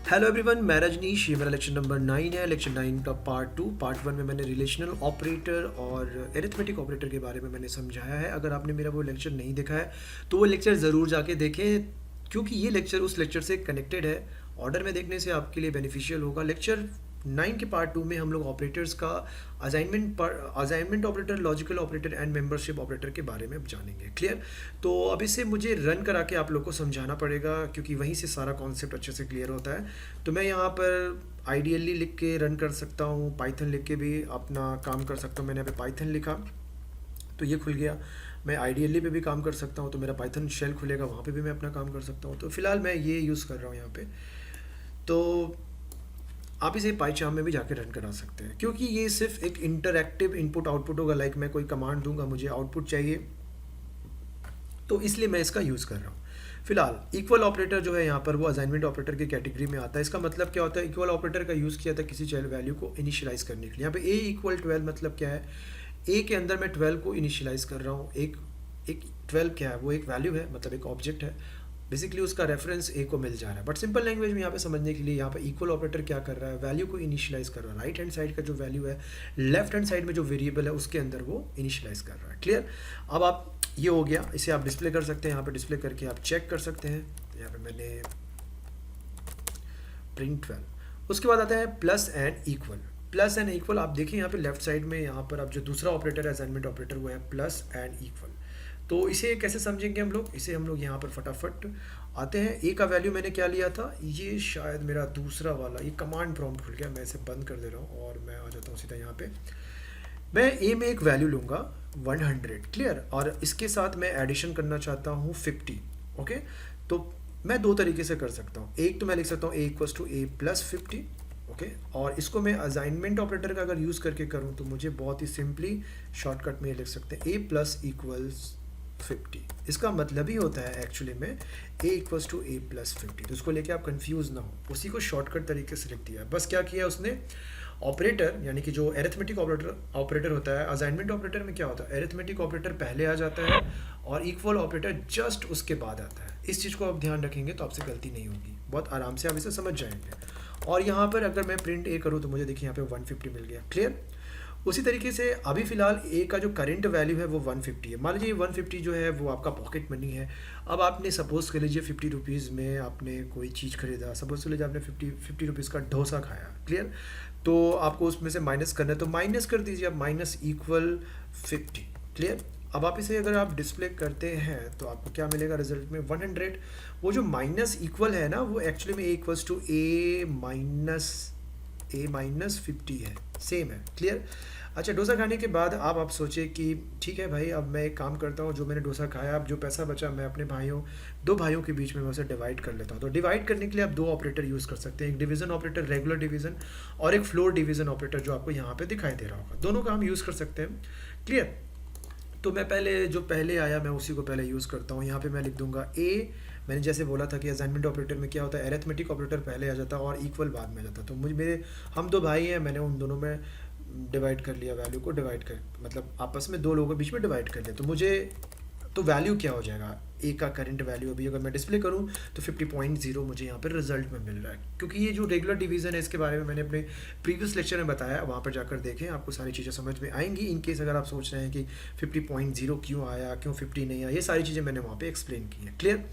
Hello everyone, मैं रजनीश। ये मेरा लेक्चर नंबर 9 है। लेक्चर 9 का पार्ट 1 में मैंने रिलेशनल ऑपरेटर और एरिथमेटिक ऑपरेटर के बारे में मैंने समझाया है। अगर आपने मेरा वो लेक्चर नहीं देखा है तो वो लेक्चर ज़रूर जाके देखें, क्योंकि ये लेक्चर उस लेक्चर से कनेक्टेड है। ऑर्डर में देखने से आपके लिए बेनिफिशियल होगा। लेक्चर 9 के पार्ट 2 में हम लोग ऑपरेटर्स का assignment operator, logical operator and membership operator के बारे में अब जानेंगे। क्लियर? तो अब इसे मुझे रन करा के आप लोग को समझाना पड़ेगा, क्योंकि वहीं से सारा कॉन्सेप्ट अच्छे से क्लियर होता है। तो मैं यहाँ पर आइडियली लिख के रन कर सकता हूँ, पाइथन लिख के भी अपना काम कर सकता हूँ। मैंने यहाँ पे पाइथन लिखा तो ये खुल गया। मैं आइडियली पे भी काम कर सकता हूँ, तो मेरा पाइथन शेल खुलेगा, वहाँ पे भी मैं अपना काम कर सकता हूँ। तो फिलहाल मैं ये यूज़ कर रहा हूँ यहाँ पे। तो आप इसे पाईचार्म में भी जाके रन करा सकते हैं, क्योंकि ये सिर्फ एक इंटरैक्टिव इनपुट आउटपुट होगा। लाइक मैं कोई कमांड दूंगा, मुझे आउटपुट चाहिए, तो इसलिए मैं इसका यूज़ कर रहा हूँ। फिलहाल इक्वल ऑपरेटर जो है यहाँ पर वो असाइनमेंट ऑपरेटर की कैटेगरी में आता है। इसका मतलब क्या होता है? इक्वल ऑपरेटर का यूज़ किया था किसी चाइल्ड वैल्यू को इनिशियलाइज करने के लिए। यहाँ पे ए इक्वल 12 मतलब क्या है? ए के अंदर मैं 12 को इनिशियलाइज कर रहा हूँ। एक एक 12 क्या है? वो एक वैल्यू है, मतलब एक ऑब्जेक्ट है। बेसिकली उसका रेफरेंस ए को मिल जा रहा है। बट सिंपल लैंग्वेज में यहाँ पे समझने के लिए, यहाँ पे इक्वल ऑपरेटर क्या कर रहा है? वैल्यू को इनिशियलाइज कर रहा है। राइट हैंड साइड का जो वैल्यू है, लेफ्ट हैंड साइड में जो वेरिएबल है उसके अंदर वो इनिशियलाइज कर रहा है। क्लियर? अब आप, ये हो गया, इसे आप डिस्प्ले कर सकते हैं। यहाँ पे डिस्प्ले करके आप चेक कर सकते हैं। तो यहाँ पे मैंने प्रिंट 12। उसके बाद आता है plus and equal. Plus and equal आप देखिए यहाँ पे लेफ्ट साइड में, यहाँ पर अब जो दूसरा ऑपरेटर है असाइनमेंट ऑपरेटर, वो है प्लस एंड इक्वल। तो इसे कैसे समझेंगे हम लोग? इसे हम लोग यहाँ पर फटाफट आते हैं। ए का वैल्यू मैंने क्या लिया था? ये शायद मेरा दूसरा वाला, ये कमांड प्रॉम्प्ट खुल गया। मैं इसे बंद कर दे रहा हूँ और मैं आ जाता हूँ सीधा यहाँ पे। मैं ए में एक वैल्यू लूँगा 100। क्लियर? और इसके साथ मैं एडिशन करना चाहता हूँ 50। ओके, तो मैं दो तरीके से कर सकता हूँ। एक तो मैं लिख सकता हूँ a equals to a plus 50। Okay, और इसको मैं असाइनमेंट ऑपरेटर का अगर यूज़ करके करूँ तो मुझे बहुत ही सिंपली शॉर्टकट में ये लिख सकते हैं, ए प्लस इक्वल्स 50। इसका मतलब ही होता है एक्चुअली में ए इक्वल्स टू ए प्लस 50। तो उसको लेके आप कंफ्यूज ना हो, उसी को शॉर्टकट तरीके से लिख दिया। बस क्या किया उसने? ऑपरेटर यानी कि जो एरिथमेटिक ऑपरेटर होता है, असाइनमेंट ऑपरेटर में क्या होता है? एरिथमेटिक ऑपरेटर पहले आ जाता है और इक्वल ऑपरेटर जस्ट उसके बाद आता है। इस चीज़ को आप ध्यान रखेंगे तो आपसे गलती नहीं होगी, बहुत आराम से आप इसे समझ जाएंगे। और यहाँ पर अगर मैं प्रिंट ए करूँ तो मुझे देखिए यहाँ पे 150 मिल गया। क्लियर? उसी तरीके से अभी फ़िलहाल ए का जो करंट वैल्यू है वो 150 है। मान लीजिए 150 जो है वो आपका पॉकेट मनी है। अब आपने सपोज़ कर लीजिए 50 रुपीज़ में आपने कोई चीज़ खरीदा। सपोज़ कर लीजिए आपने 50 रुपीज़ का डोसा खाया। क्लियर? तो आपको उसमें से माइनस करना है, तो माइनस कर दीजिए आप, माइनस इक्वल 50। क्लियर? अब आप इसे अगर आप डिस्प्ले करते हैं तो आपको क्या मिलेगा रिजल्ट में? 100। वो जो माइनस इक्वल है ना, वो एक्चुअली में ए इक्वल्स टू ए माइनस 50 है, सेम है। क्लियर? अच्छा, डोसा खाने के बाद आप सोचे कि ठीक है भाई, अब मैं एक काम करता हूँ, जो मैंने डोसा खाया, अब जो पैसा बचा मैं अपने दो भाइयों के बीच में मैं उसे डिवाइड कर लेता हूँ। तो डिवाइड करने के लिए आप दो ऑपरेटर यूज़ कर सकते हैं, एक डिवीज़न ऑपरेटर, रेगुलर डिवीज़न, और एक फ्लोर डिवीज़न ऑपरेटर जो आपको यहाँ पे दिखाई दे रहा होगा। दोनों का हम यूज़ कर सकते हैं। क्लियर? तो मैं जो पहले आया मैं उसी को पहले यूज़ करता हूँ। यहाँ पे मैं लिख दूंगा ए। मैंने जैसे बोला था कि असाइनमेंट ऑपरेटर में क्या होता है, एरिथमेटिक ऑपरेटर पहले आ जाता है और इक्वल बाद में आ जाता है। तो हम दो भाई हैं, मैंने उन दोनों में डिवाइड कर लिया, वैल्यू को डिवाइड कर, मतलब आपस में दो लोगों के बीच में डिवाइड कर लिया। तो वैल्यू क्या हो जाएगा? ए का करंट वैल्यू अभी अगर मैं डिस्प्ले करूं तो 50.0 मुझे यहाँ पर रिजल्ट में मिल रहा है। क्योंकि ये जो रेगुलर डिवीज़न है, इसके बारे में मैंने अपने प्रीवियस लेक्चर में बताया, वहाँ पर जाकर देखें, आपको सारी चीज़ें समझ में आएंगी। इन केस अगर आप सोच रहे हैं कि 50.0 क्यों आया, क्यों 50 नहीं आया, ये सारी चीज़ें मैंने वहाँ पर एक्सप्लेन की है। क्लियर?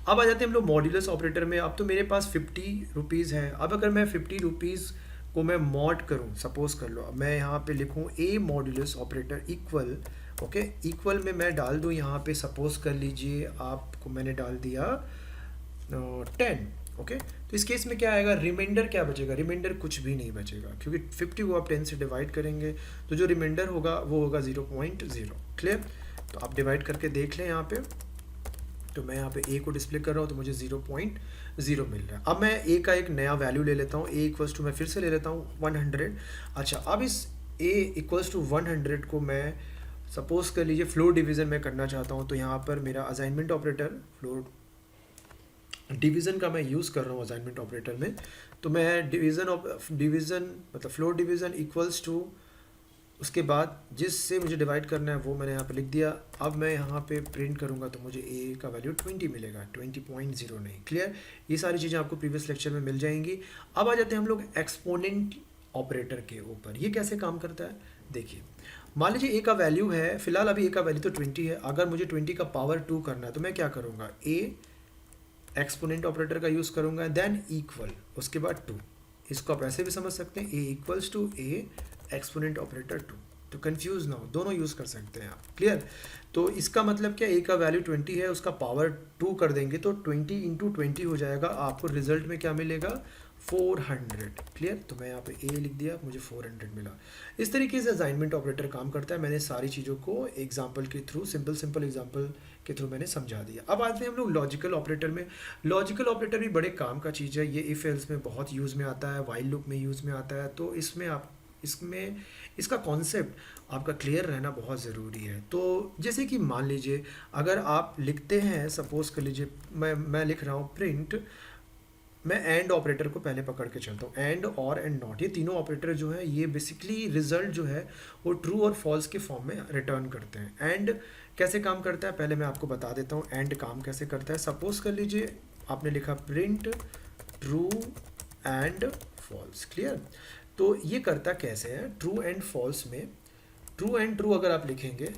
अब आ जाते हैं हम लोग मॉड्यूलस ऑपरेटर में। अब तो मेरे पास 50 रुपीज़ है। अब अगर मैं 50 रुपीज़ को मैं मॉड करूं, सपोज कर लो मैं यहाँ पे लिखूं a modulus operator equal, okay, equal में मैं डाल दूं यहाँ पे, सपोज कर लीजिए आपको मैंने डाल दिया 10। ओके, तो इस केस में क्या आएगा? रिमाइंडर क्या बचेगा? रिमाइंडर कुछ भी नहीं बचेगा, क्योंकि 50 को आप 10 से डिवाइड करेंगे तो जो रिमाइंडर होगा वो होगा 0.0। क्लियर? तो आप डिवाइड करके देख लें यहाँ पे। तो मैं यहाँ पे ए को डिस्प्ले कर रहा हूँ तो मुझे 0.0 मिल रहा है। अब मैं ए का एक नया वैल्यू ले लेता हूँ, ए इक्वल्स टू, मैं फिर से ले लेता हूँ 100। अच्छा, अब इस ए इक्वल्स टू 100 को मैं सपोज कर लीजिए फ्लोर डिवीज़न में करना चाहता हूँ। तो यहाँ पर मेरा असाइनमेंट ऑपरेटर फ्लोर डिवीज़न का मैं यूज़ कर रहा हूँ असाइनमेंट ऑपरेटर में। तो मैं डिवीज़न मतलब फ्लोर डिवीज़न इक्वल्स टू उसके बाद जिससे मुझे डिवाइड करना है वो मैंने यहाँ पे लिख दिया। अब मैं यहाँ पे प्रिंट करूँगा तो मुझे ए का वैल्यू 20 मिलेगा, 20.0 नहीं। क्लियर? ये सारी चीज़ें आपको प्रीवियस लेक्चर में मिल जाएंगी। अब आ जाते हैं हम लोग एक्सपोनेंट ऑपरेटर के ऊपर। ये कैसे काम करता है देखिए। मान लीजिए ए का वैल्यू है, फिलहाल अभी ए का वैल्यू तो 20 है। अगर मुझे 20 का पावर 2 करना है तो मैं क्या करूँगा, ए एक्सपोनेंट ऑपरेटर का यूज़ करूँगा, देन इक्वल, उसके बाद 2। इसको आप ऐसे भी समझ सकते हैं, a equals to a exponent operator 2। तो कंफ्यूज ना हो, दोनों यूज़ कर सकते हैं आप। क्लियर? तो इसका मतलब क्या, ए का वैल्यू 20 है, उसका पावर 2 कर देंगे तो 20 इंटू 20 हो जाएगा। आपको रिजल्ट में क्या मिलेगा, 400। क्लियर? तो मैं यहाँ पे ए लिख दिया, मुझे 400 मिला। इस तरीके से असाइनमेंट ऑपरेटर काम करता है। मैंने सारी चीज़ों को एग्जाम्पल के थ्रू, सिंपल एग्जाम्पल के थ्रू मैंने समझा दिया। अब आते हैं हम लोग लॉजिकल ऑपरेटर में। लॉजिकल ऑपरेटर भी बड़े काम का चीज़ है। ये इफ एल्स में बहुत यूज़ में आता है, वाइल लूप में यूज़ में आता है। तो इसमें इसका कॉन्सेप्ट आपका क्लियर रहना बहुत ज़रूरी है। तो जैसे कि मान लीजिए अगर आप लिखते हैं, सपोज कर लीजिए मैं लिख रहा हूँ प्रिंट, मैं एंड ऑपरेटर को पहले पकड़ के चलता हूँ, एंड और एंड नॉट, ये तीनों ऑपरेटर जो है ये बेसिकली रिजल्ट जो है वो ट्रू और फॉल्स के फॉर्म में रिटर्न करते हैं। एंड कैसे काम करता है पहले मैं आपको बता देता हूँ, एंड काम कैसे करता है। सपोज कर लीजिए आपने लिखा print true and false. Clear? तो ये करता कैसे है, ट्रू एंड फॉल्स में ट्रू एंड ट्रू अगर आप लिखेंगे,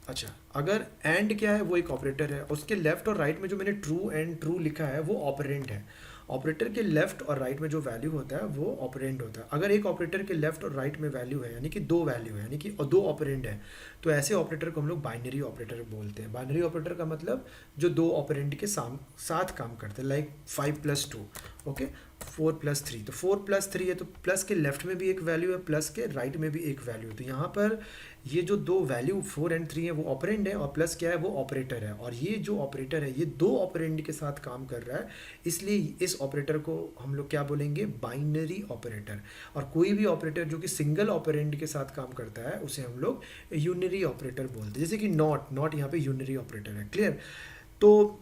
अच्छा अगर एंड क्या है वो एक ऑपरेटर है, उसके लेफ्ट और राइट में जो मैंने ट्रू एंड ट्रू लिखा है वो ऑपरेंड है। ऑपरेटर के लेफ्ट और राइट में जो वैल्यू होता है वो ऑपरेंड होता है। अगर एक ऑपरेटर के लेफ्ट और राइट में वैल्यू है, यानी कि दो वैल्यू है, यानी कि दो ऑपरेंड है, तो ऐसे ऑपरेटर को हम लोग बाइनरी ऑपरेटर बोलते हैं। बाइनरी ऑपरेटर का मतलब जो दो ऑपरेंड के साथ काम करते हैं, लाइक 5+2, ओके, 4+3। तो 4+3 है तो प्लस के लेफ्ट में भी एक वैल्यू है, प्लस के राइट में भी एक वैल्यू है। तो यहाँ पर ये जो दो वैल्यू 4 और 3 है वो ऑपरेंड है, और प्लस क्या है वो ऑपरेटर है। और ये जो ऑपरेटर है ये दो ऑपरेंड के साथ काम कर रहा है, इसलिए इस ऑपरेटर को हम लोग क्या बोलेंगे, बाइनरी ऑपरेटर। और कोई भी ऑपरेटर जो कि सिंगल ऑपरेंड के साथ काम करता है उसे हम लोग यूनरी ऑपरेटर बोलते हैं। जैसे कि नॉट यहाँ पे यूनरी ऑपरेटर है। क्लियर? तो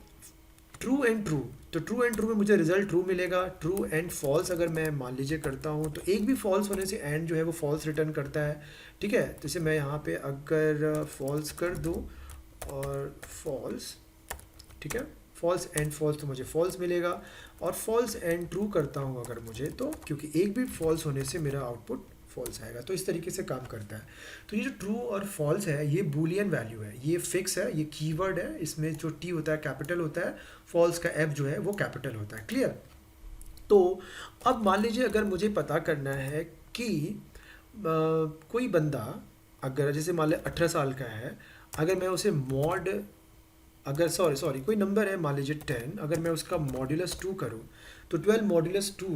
ट्रू एंड ट्रू, तो ट्रू एंड ट्रू में मुझे रिजल्ट ट्रू मिलेगा। ट्रू एंड फॉल्स अगर मैं मान लीजिए करता हूँ तो एक भी फॉल्स होने से एंड जो है वो फॉल्स रिटर्न करता है। ठीक है? तो इसे मैं यहाँ पे अगर फॉल्स कर दूँ और फॉल्स, ठीक है, फॉल्स एंड फॉल्स तो मुझे फॉल्स मिलेगा। और फॉल्स एंड ट्रू करता हूँ अगर मुझे, तो क्योंकि एक भी फॉल्स होने से मेरा आउटपुट फॉल्स आएगा। तो इस तरीके से काम करता है। तो ये जो ट्रू और फॉल्स है ये बूलियन वैल्यू है, ये फिक्स है, ये कीवर्ड है। इसमें जो टी होता है कैपिटल होता है, फॉल्स का एफ जो है वो कैपिटल होता है। क्लियर? तो अब मान लीजिए अगर मुझे पता करना है कि कोई बंदा अगर जैसे मान लिया 18 साल का है, अगर मैं उसे मॉड, अगर सॉरी कोई नंबर है मान लीजिए 10, अगर मैं उसका मॉड्यूलस 2 करूँ तो 12 मॉड्यूलस 2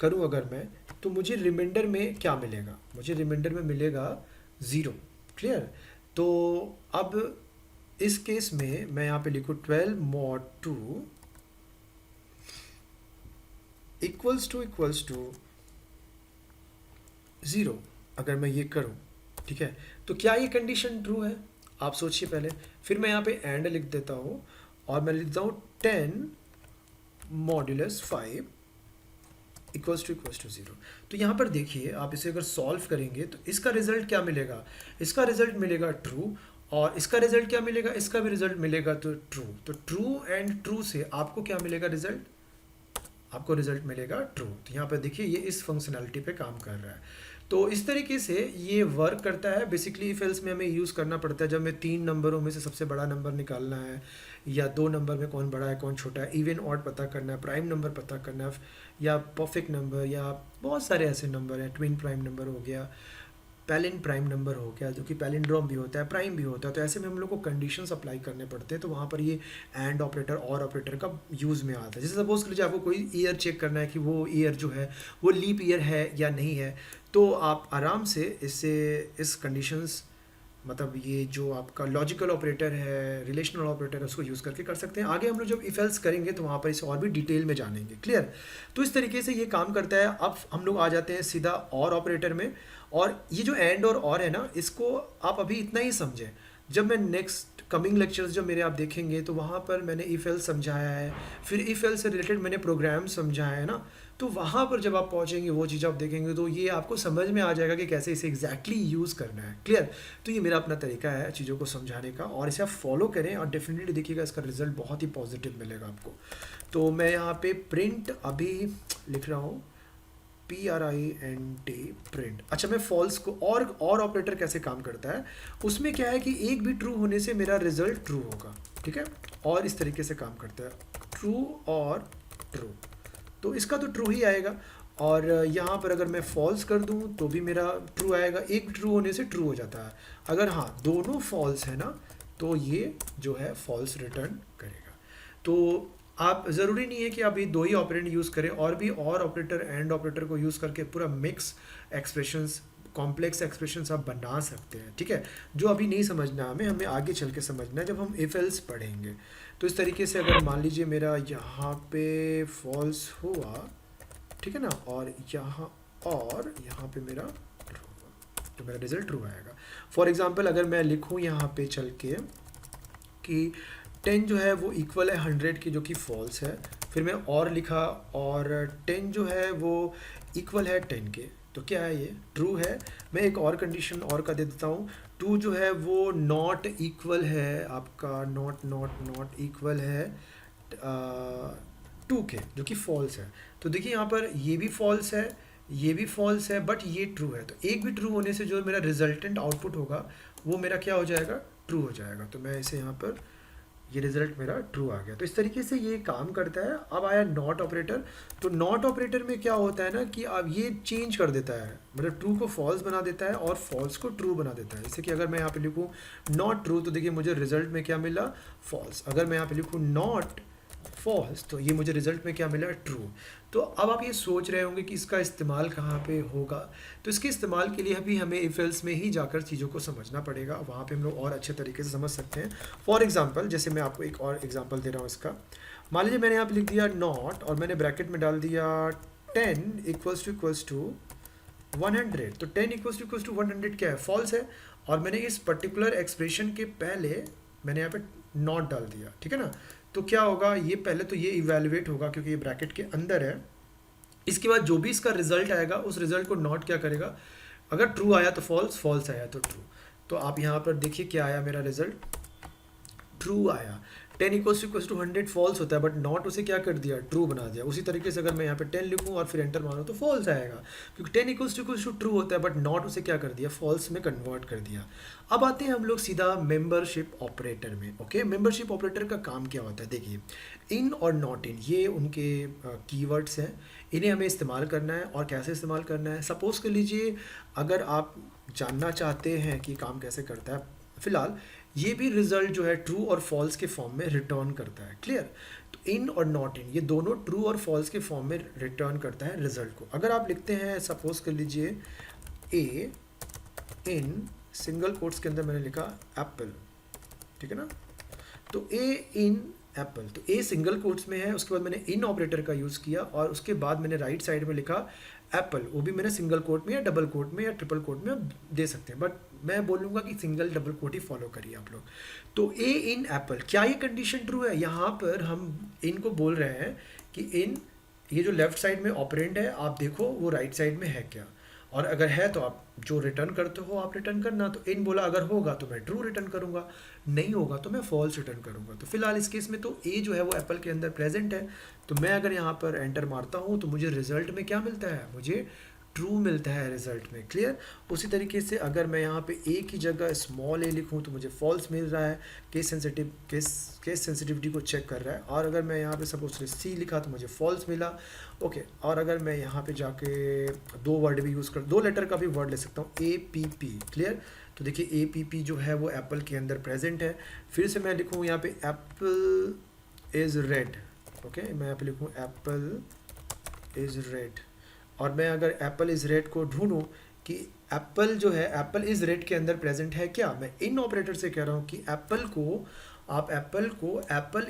करूँ अगर मैं, तो मुझे रिमाइंडर में क्या मिलेगा, मुझे रिमाइंडर में मिलेगा 0। क्लियर? तो अब इस केस में मैं यहाँ पे लिखूँ 12 mod 2 इक्वल्स टू 0। अगर मैं ये करूँ, ठीक है, तो क्या ये कंडीशन ट्रू है? आप सोचिए पहले। फिर मैं यहाँ पे एंड लिख देता हूँ और मैं लिखता हूँ 10 मॉड्यूलस 5 इक्वल्स टू 0। तो यहाँ पर देखिए आप इसे अगर सॉल्व करेंगे तो इसका रिजल्ट क्या मिलेगा, इसका रिजल्ट मिलेगा ट्रू, और इसका रिजल्ट क्या मिलेगा, इसका भी रिजल्ट मिलेगा तो ट्रू। तो ट्रू एंड ट्रू से आपको क्या मिलेगा रिजल्ट, आपको रिजल्ट मिलेगा ट्रू। तो यहाँ पर देखिए ये इस फंक्शनैलिटी पे काम कर रहा है। तो इस तरीके से ये वर्क करता है। बेसिकली इफ एल्स में हमें यूज़ करना पड़ता है जब हमें 3 नंबरों में से सबसे बड़ा नंबर निकालना है, या 2 नंबर में कौन बड़ा है कौन छोटा है, इवन ऑड पता करना है, प्राइम नंबर पता करना है, या परफेक्ट नंबर, या बहुत सारे ऐसे नंबर हैं, ट्विन प्राइम नंबर हो गया, पैलिन प्राइम नंबर हो गया, जो कि पैलिंड्रोम भी होता है, प्राइम भी होता है। तो ऐसे में हम लोग को कंडीशंस अप्लाई करने पड़ते हैं। तो वहाँ पर ये एंड ऑपरेटर और ऑपरेटर का यूज़ में आता है। जैसे सपोज कर लीजिए आपको कोई ईयर चेक करना है कि वो ईयर जो है वो लीप ईयर है या नहीं है, तो आप आराम से इस कंडीशंस, मतलब ये जो आपका लॉजिकल ऑपरेटर है, रिलेशनल ऑपरेटर है, उसको यूज़ करके कर सकते हैं। आगे हम लोग जब इफ एल्स करेंगे तो वहाँ पर इसे और भी डिटेल में जानेंगे। क्लियर? तो इस तरीके से ये काम करता है। अब हम लोग आ जाते हैं सीधा और ऑपरेटर में। और ये जो एंड और है ना, इसको आप अभी इतना ही समझें। जब मैं नेक्स्ट कमिंग लेक्चर्स जो मेरे आप देखेंगे तो वहाँ पर मैंने इफ एल्स समझाया है, फिर इफ एल्स से रिलेटेड मैंने प्रोग्राम समझाया है ना। तो वहाँ पर जब आप पहुँचेंगे वो चीज़ आप देखेंगे तो ये आपको समझ में आ जाएगा कि कैसे इसे एग्जैक्टली यूज़ करना है। क्लियर? तो ये मेरा अपना तरीका है चीज़ों को समझाने का, और इसे आप फॉलो करें और डेफिनेटली देखिएगा इसका रिजल्ट बहुत ही पॉजिटिव मिलेगा आपको। तो मैं यहाँ पे प्रिंट अभी लिख रहा हूँ, PRINT प्रिंट। अच्छा, मैं फॉल्स को और ऑपरेटर कैसे काम करता है, उसमें क्या है कि एक भी ट्रू होने से मेरा रिजल्ट ट्रू होगा, ठीक है। और इस तरीके से काम करता है, ट्रू और ट्रू, तो इसका तो ट्रू ही आएगा। और यहाँ पर अगर मैं फॉल्स कर दूँ तो भी मेरा ट्रू आएगा, एक भी ट्रू होने से ट्रू हो जाता है। अगर हाँ दोनों फॉल्स है ना तो ये जो है फॉल्स रिटर्न करेगा। तो आप ज़रूरी नहीं है कि आप ये दो ही ऑपरेंड यूज़ करें, और भी और ऑपरेटर एंड ऑपरेटर को यूज़ करके पूरा मिक्स एक्सप्रेशंस, कॉम्प्लेक्स एक्सप्रेशंस आप बना सकते हैं, ठीक है। जो अभी नहीं समझना हमें आगे चल के समझना है जब हम इफ एल्स पढ़ेंगे। तो इस तरीके से अगर मान लीजिए मेरा यहाँ पे फॉल्स हुआ, ठीक है ना, और यहाँ पे मेरा ट्रू हुआ, तो मेरा रिजल्ट ट्रू आएगा। फॉर एग्जांपल अगर मैं लिखूँ यहाँ पे चल के कि 10 जो है वो इक्वल है 100 की, जो कि फॉल्स है, फिर मैं और लिखा और 10 जो है वो इक्वल है 10 के, तो क्या है ये ट्रू है। मैं एक और कंडीशन और का दे देता हूँ, 2 जो है वो नॉट इक्वल है आपका, नॉट इक्वल है 2 के, जो कि फॉल्स है। तो देखिए यहाँ पर ये भी फॉल्स है, ये भी फॉल्स है, बट ये ट्रू है। तो एक भी ट्रू होने से जो मेरा रिजल्टेंट आउटपुट होगा वो मेरा क्या हो जाएगा, ट्रू हो जाएगा। तो मैं इसे यहाँ पर, ये रिजल्ट मेरा ट्रू आ गया। तो इस तरीके से ये काम करता है। अब आया नॉट ऑपरेटर। तो नॉट ऑपरेटर में क्या होता है ना कि अब ये चेंज कर देता है, मतलब ट्रू को फॉल्स बना देता है और फॉल्स को ट्रू बना देता है। जैसे कि अगर मैं यहाँ पे लिखूँ नॉट ट्रू, तो देखिए मुझे रिजल्ट में क्या मिला, फॉल्स। अगर मैं यहाँ पे लिखूँ नॉट फॉल्स, तो ये मुझे रिजल्ट में क्या मिला, ट्रू। तो अब आप ये सोच रहे होंगे कि इसका इस्तेमाल कहाँ पे होगा। तो इसके इस्तेमाल के लिए अभी हमें इफ एल्स में ही जाकर चीज़ों को समझना पड़ेगा, वहाँ पे हम लोग और अच्छे तरीके से समझ सकते हैं। फॉर एग्जांपल जैसे मैं आपको एक और एग्जांपल दे रहा हूँ इसका। मान लीजिए मैंने यहाँ पे लिख दिया नॉट और मैंने ब्रैकेट में डाल दिया 10 इक्वल्स टू 100। तो 10 इक्वल्स टू 100 क्या है, फॉल्स है। और मैंने इस पर्टिकुलर एक्सप्रेशन के पहले मैंने यहाँ पे नॉट डाल दिया, ठीक है ना। तो क्या होगा, ये पहले तो ये इवेलुएट होगा क्योंकि ये ब्रैकेट के अंदर है। इसके बाद जो भी इसका रिजल्ट आएगा उस रिजल्ट को नॉट क्या करेगा, अगर ट्रू आया तो फॉल्स, फॉल्स आया तो ट्रू। तो आप यहाँ पर देखिए क्या आया, मेरा रिजल्ट ट्रू आया। 10 इक्वल्स टू 100 फॉल्स होता है, बट नॉट उसे क्या कर दिया, ट्रू बना दिया। उसी तरीके से अगर मैं यहाँ पे 10 लिखूँ और फिर एंटर मारूँ तो फॉल्स आएगा, क्योंकि 10 इक्वल्स टू ट्रू होता है, बट नॉट उसे क्या कर दिया, फॉल्स में कन्वर्ट कर दिया। अब आते हैं हम लोग सीधा मेंबरशिप ऑपरेटर में। ओके, मेंबरशिप ऑपरेटर का काम क्या होता है, देखिए इन और नॉट इन ये उनके कीवर्ड्स हैं, इन्हें हमें इस्तेमाल करना है। और कैसे इस्तेमाल करना है, सपोज़ कर लीजिए अगर आप जानना चाहते हैं कि काम कैसे करता है, फिलहाल ये भी रिजल्ट जो है ट्रू और फॉल्स के फॉर्म में रिटर्न करता है। क्लियर? तो इन और नॉट इन ये दोनों ट्रू और फॉल्स के फॉर्म में रिटर्न करता है रिजल्ट को। अगर आप लिखते हैं सपोज कर लीजिए ए इन सिंगल कोट्स के अंदर मैंने लिखा एप्पल, ठीक है ना। तो ए इन एप्पल, तो ए सिंगल कोट्स में है, उसके बाद मैंने इन ऑपरेटर का यूज़ किया और उसके बाद मैंने राइट साइड में लिखा एप्पल, वो भी मैंने सिंगल कोट में या डबल कोट में या ट्रिपल कोट में आप दे सकते हैं, बट मैं बोलूँगा कि सिंगल डबल कोट ही फॉलो करिए आप लोग। तो ए इन एप्पल, क्या ये कंडीशन ट्रू है? यहाँ पर हम इन को बोल रहे हैं कि इन ये जो लेफ्ट साइड में ऑपरेंड है आप देखो वो राइट साइड में है क्या, और अगर है तो आप जो रिटर्न करते हो आप रिटर्न करना। तो इन बोला अगर होगा तो मैं ट्रू रिटर्न करूँगा, नहीं होगा तो मैं फॉल्स रिटर्न करूँगा। तो फिलहाल इस केस में तो ए जो है वो एप्पल के अंदर प्रेजेंट है, तो मैं अगर यहाँ पर एंटर मारता हूँ तो मुझे रिजल्ट में क्या मिलता है, मुझे ट्रू मिलता है रिजल्ट में। क्लियर? उसी तरीके से अगर मैं यहाँ पे ए की जगह स्मॉल ए लिखूँ तो मुझे फॉल्स मिल रहा है, केस सेंसिटिविटी को चेक कर रहा है। और अगर मैं यहाँ पे सपोज सी लिखा तो मुझे फॉल्स मिला। ओके, और अगर मैं यहाँ पे जाके दो वर्ड भी यूज़ कर, दो लेटर का भी वर्ड ले सकता हूँ, APP। क्लियर? तो देखिए APP जो है वो एप्पल के अंदर प्रेजेंट है। फिर से मैं लिखूँ यहाँ पे एप्पल इज़ रेड। ओके, मैं यहाँ पे लिखूँ एप्पल इज़ रेड, और मैं अगर एप्पल इज़ रेड को ढूंढूं कि एप्पल जो है एप्पल इज़ रेड के अंदर प्रेजेंट है क्या, मैं इन ऑपरेटर से कह रहा हूँ कि एप्पल को एप्पल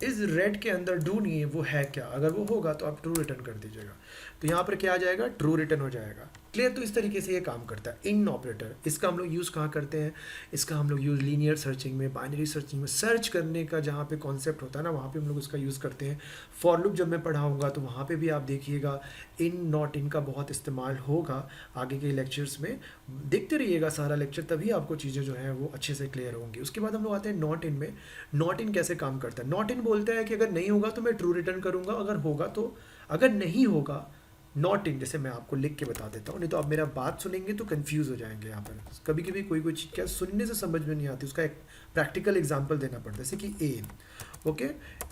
इज़ रेड के अंदर ढूंढिए वो है क्या, अगर वो होगा तो आप ट्रू रिटर्न कर दीजिएगा। तो यहाँ पर क्या आ जाएगा, ट्रू रिटर्न हो जाएगा। क्लियर। तो इस तरीके से ये काम करता है इन ऑपरेटर। इसका हम लोग यूज़ कहाँ करते हैं, इसका हम लोग यूज़ लीनियर सर्चिंग में, बाइनरी सर्चिंग में, सर्च करने का जहाँ पे कॉन्सेप्ट होता है ना, वहाँ पे हम लोग इसका यूज़ करते हैं। फॉर लूप जब मैं पढ़ाऊँगा तो वहाँ पे भी आप देखिएगा इन नॉट इन का बहुत इस्तेमाल होगा आगे के लेक्चर्स में। देखते रहिएगा सारा लेक्चर, तभी आपको चीज़ें जो हैं वो अच्छे से क्लियर होंगी। उसके बाद हम लोग आते हैं नॉट इन में। नॉट इन कैसे काम करता है, नॉट इन बोलता है कि अगर नहीं होगा तो मैं ट्रू रिटर्न करूँगा, अगर होगा तो, अगर नहीं होगा नॉट इन, जैसे मैं आपको लिख के बता देता हूँ, नहीं तो आप मेरा बात सुनेंगे तो कंफ्यूज हो जाएंगे। यहाँ पर कभी कभी कोई चीज़ क्या सुनने से समझ में नहीं आती, उसका एक प्रैक्टिकल एग्जांपल देना पड़ता है। जैसे कि ए, ओके,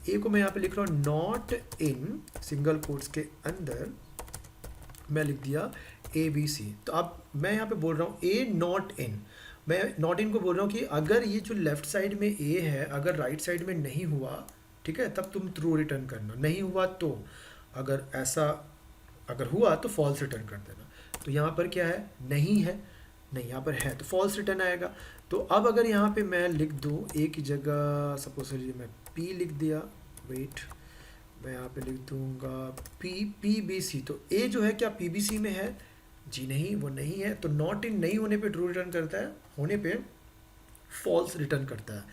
ए को मैं यहाँ पे लिख रहा हूँ नॉट इन सिंगल कोट्स के अंदर, मैं लिख दिया ए बी सी। तो अब मैं यहाँ पे बोल रहा हूँ ए नॉट इन, मैं नॉट इन को बोल रहा हूँ कि अगर ये जो लेफ्ट साइड में ए है अगर राइट साइड में नहीं हुआ, ठीक है, तब तुम ट्रू रिटर्न करना, नहीं हुआ तो, अगर ऐसा अगर हुआ तो फॉल्स रिटर्न कर देना। तो यहाँ पर क्या है, नहीं है, नहीं यहाँ पर है तो फॉल्स रिटर्न आएगा। तो अब अगर यहाँ पे मैं लिख दूँ ए की जगह, सपोज मैं पी लिख दिया, वेट, मैं यहाँ पे लिख दूंगा पी बी सी, तो ए जो है क्या पी बी सी में है, जी नहीं वो नहीं है। तो नॉट इन नहीं होने पे ट्रू रिटर्न करता है, होने पे फॉल्स रिटर्न करता है।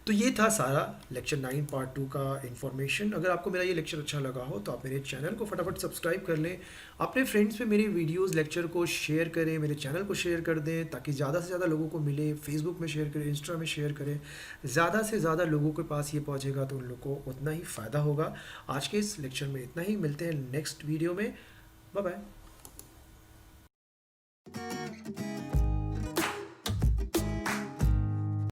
तो ये था सारा लेक्चर 9 पार्ट 2 का इन्फॉर्मेशन। अगर आपको मेरा ये लेक्चर अच्छा लगा हो तो आप मेरे चैनल को फटाफट सब्सक्राइब कर लें, अपने फ्रेंड्स पे मेरे वीडियोस लेक्चर को शेयर करें, मेरे चैनल को शेयर कर दें ताकि ज़्यादा से ज़्यादा लोगों को मिले। फेसबुक में शेयर करें, इंस्टा में शेयर करें, ज़्यादा से ज़्यादा लोगों के पास ये पहुँचेगा तो उन लोगों को उतना ही फ़ायदा होगा। आज के इस लेक्चर में इतना ही, मिलते हैं नेक्स्ट वीडियो में, बाय बाय।